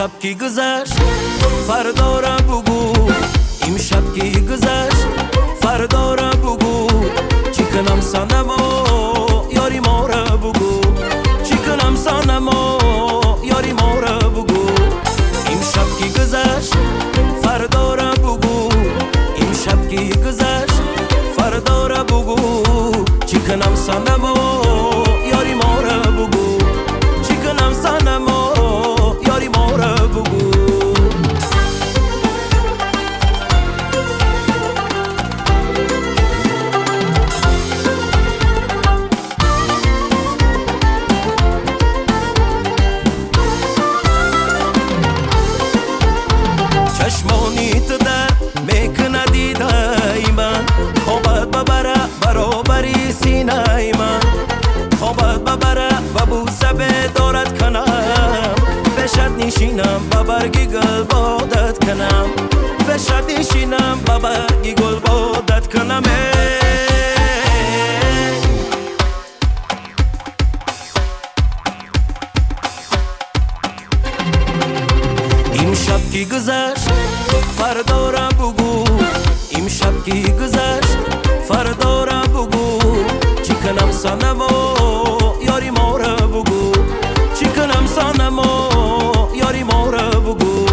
شب کی گذشت فردا را بگو، این شب کی گذشت فردا را بگو، چی کنم سنم و یاری ما را بگو، چی کنم سنم و یاری ما را بگو. این شب کی گذشت فردا را بگو، این شب کی گذشت فردا را بگو، چی کنم سنم و یاری ما را بگو، چی کنم سنم و یاری ما را بگو. چشمانی تو در میکنه دیدای من، خوابت ببره برابری سینه من، خوابت ببره و بوسه بدارت کنم، بشد نشینم با برگی گل بادت کنم، بشد نشینم با برگی گل بادت کنم. این شب کی گذشت فردا را بگو، این شب کی گذشت فردا را بگو، چی کنم سنم و یاری ما را بگو، چی کنم سنم و یاری ما را بگو،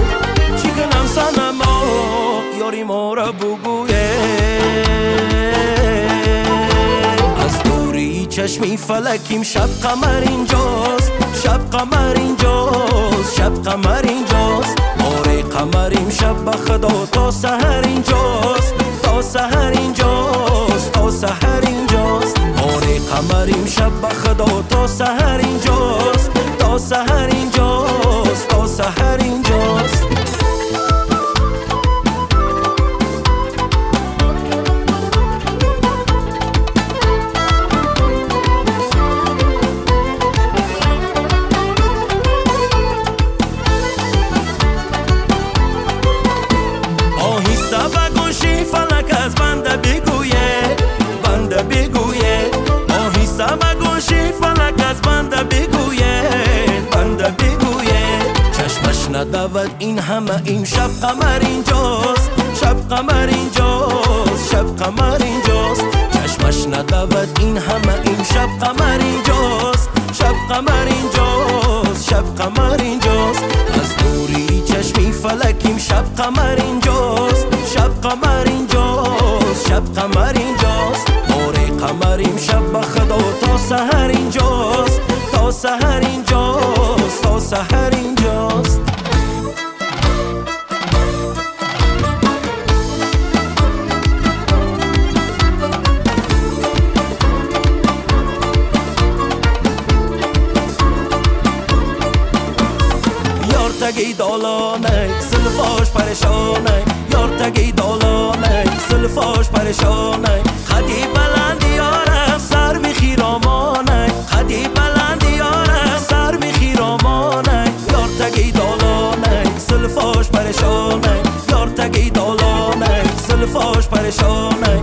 چی کنم سنم و یاری ما را بگو. از دوری چشمی فلکیم شب قمر اینجاست، شب قمر اینجاست، شب قمر اینجاست، آره قمریم شب بخدا تا سحر اینجاست، تا سحر اینجاست، تا سحر اینجاست، آره قمریم شب بخدا تا سحر اینجاست، تا سحر اینجاست، تا سحر اینجاست. فلک از بنده بگویه، بنده بگویه، آهسته بگوشی فلک از بنده بگویه، بنده بگویه، چشمش ندود این همه این شب قمر اینجاست، شب قمر اینجاست، شب قمر اینجاست، چشمش ندود این همه این شب قمر اینجاست، شب قمر اینجاست، شب قمر اینجاست. از دوری چشمی فلکیم شب قمر اینجاست، شب قمر اینجاست، شب قمر اینجاست، آره قمریم شب بخدا تا سحر اینجاست، تا سحر اینجاست، تا سحر اینجاست. یار تگی دالانه سلفاش پریشانه، یار تگی دالانه سلفاش پریشانه، خدی بلندی یاره سر بخیرامانه، خدی بلندی یاره سر بخیرامانه، یار تگی دالانه سلفاش پریشانه، یار تگی دالانه سلفاش پریشانه.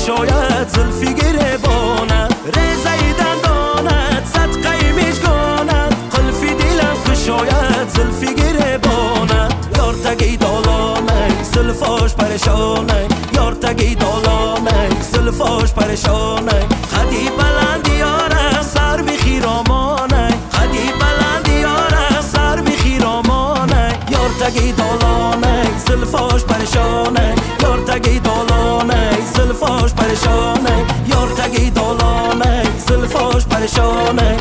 شاید زلفی گریباند ریزه دندانت صدقه میشگاند، قلفی دلم که شاید زلفی گریباند، یار تگی دالانه زلفاش پریشانه، یار تگی دالانه زلفاش پریشانه، خدی بلندی یاره سر بخیرامانه، خدی بلندی یاره سر بخیرامانه، یار تگی دالانه زلفاش پریشانه، یار تگی دالانه زلفاش پریشانه، یار تگی دالانه زلفاش پریشانه.